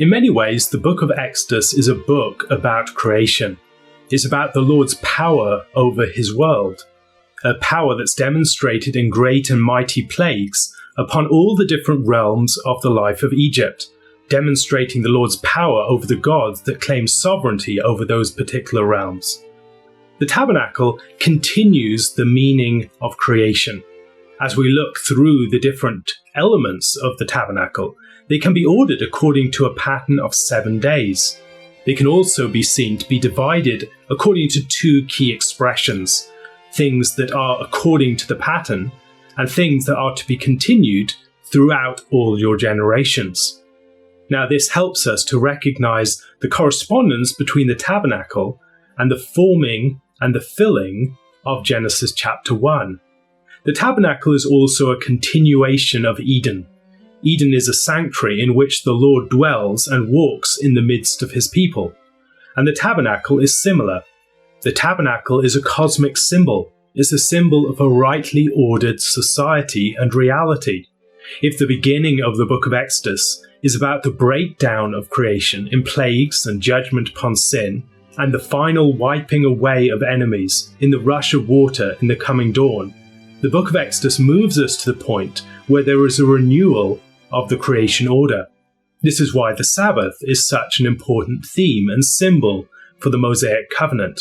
In many ways, the book of Exodus is a book about creation. It's about the Lord's power over his world, a power that's demonstrated in great and mighty plagues upon all the different realms of the life of Egypt, demonstrating the Lord's power over the gods that claim sovereignty over those particular realms. The tabernacle continues the meaning of creation. As we look through the different elements of the tabernacle, they can be ordered according to a pattern of 7 days. They can also be seen to be divided according to 2 key expressions, things that are according to the pattern and things that are to be continued throughout all your generations. Now, this helps us to recognize the correspondence between the tabernacle and the forming and the filling of Genesis chapter 1. The tabernacle is also a continuation of Eden. Eden is a sanctuary in which the Lord dwells and walks in the midst of his people. And the tabernacle is similar. The tabernacle is a cosmic symbol. It's a symbol of a rightly ordered society and reality. If the beginning of the book of Exodus is about the breakdown of creation in plagues and judgment upon sin, and the final wiping away of enemies in the rush of water in the coming dawn, the book of Exodus moves us to the point where there is a renewal of the creation order. This is why the Sabbath is such an important theme and symbol for the Mosaic covenant.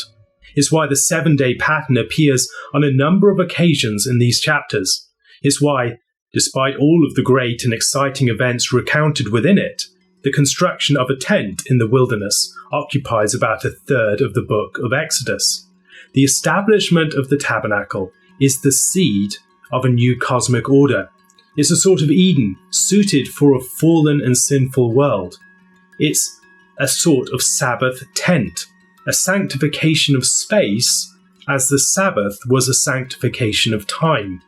It's why the 7-day pattern appears on a number of occasions in these chapters. It's why, despite all of the great and exciting events recounted within it, the construction of a tent in the wilderness occupies about a third of the book of Exodus. The establishment of the tabernacle is the seed of a new cosmic order. It's a sort of Eden suited for a fallen and sinful world. It's a sort of Sabbath tent, a sanctification of space, as the Sabbath was a sanctification of time.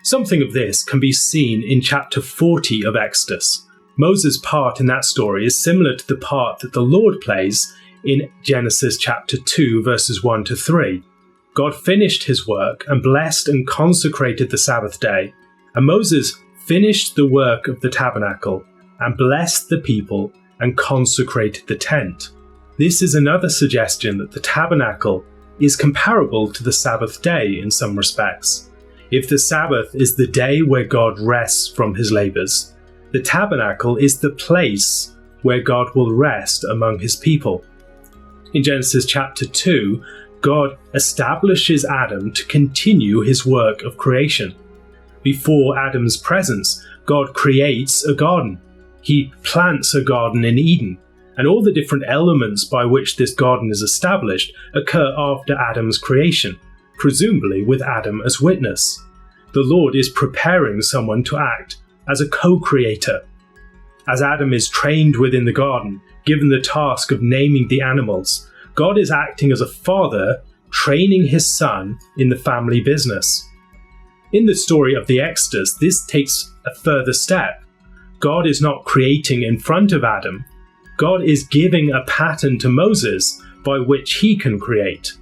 Something of this can be seen in chapter 40 of Exodus. Moses' part in that story is similar to the part that the Lord plays in Genesis chapter 2, verses 1 to 3. God finished his work and blessed and consecrated the Sabbath day, and Moses finished the work of the tabernacle and blessed the people and consecrated the tent. This is another suggestion that the tabernacle is comparable to the Sabbath day in some respects. If the Sabbath is the day where God rests from his labors, the tabernacle is the place where God will rest among his people. In Genesis chapter 2, God establishes Adam to continue his work of creation. Before Adam's presence, God creates a garden. He plants a garden in Eden, and all the different elements by which this garden is established occur after Adam's creation, presumably with Adam as witness. The Lord is preparing someone to act as a co-creator. As Adam is trained within the garden, given the task of naming the animals, God is acting as a father, training his son in the family business. In the story of the Exodus, this takes a further step. God is not creating in front of Adam. God is giving a pattern to Moses by which he can create.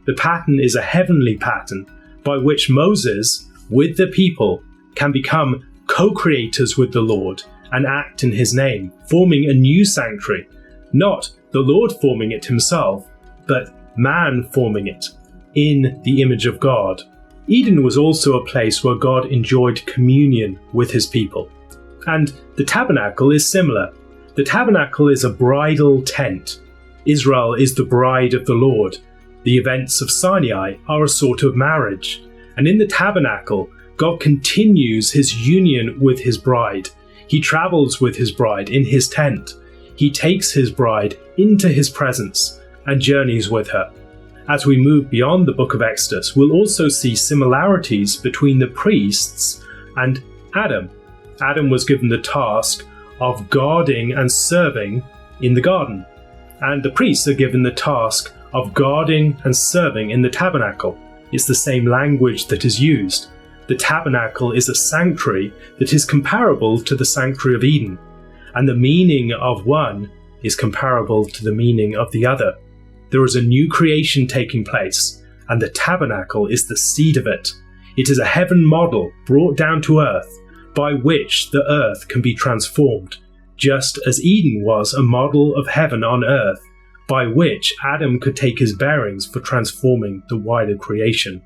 The pattern is a heavenly pattern by which Moses, with the people, can become co-creators with the Lord and act in his name, forming a new sanctuary, not the Lord forming it himself, but man forming it in the image of God. Eden was also a place where God enjoyed communion with his people. And the tabernacle is similar. The tabernacle is a bridal tent. Israel is the bride of the Lord. The events of Sinai are a sort of marriage. And in the tabernacle, God continues his union with his bride. He travels with his bride in his tent. He takes his bride into his presence and journeys with her. As we move beyond the book of Exodus, we'll also see similarities between the priests and Adam. Adam was given the task of guarding and serving in the garden, and the priests are given the task of guarding and serving in the tabernacle. It's the same language that is used. The tabernacle is a sanctuary that is comparable to the sanctuary of Eden, and the meaning of one is comparable to the meaning of the other. There is a new creation taking place, and the tabernacle is the seed of it. It is a heaven model brought down to earth by which the earth can be transformed. just as Eden was a model of heaven on earth, by which Adam could take his bearings for transforming the wider creation.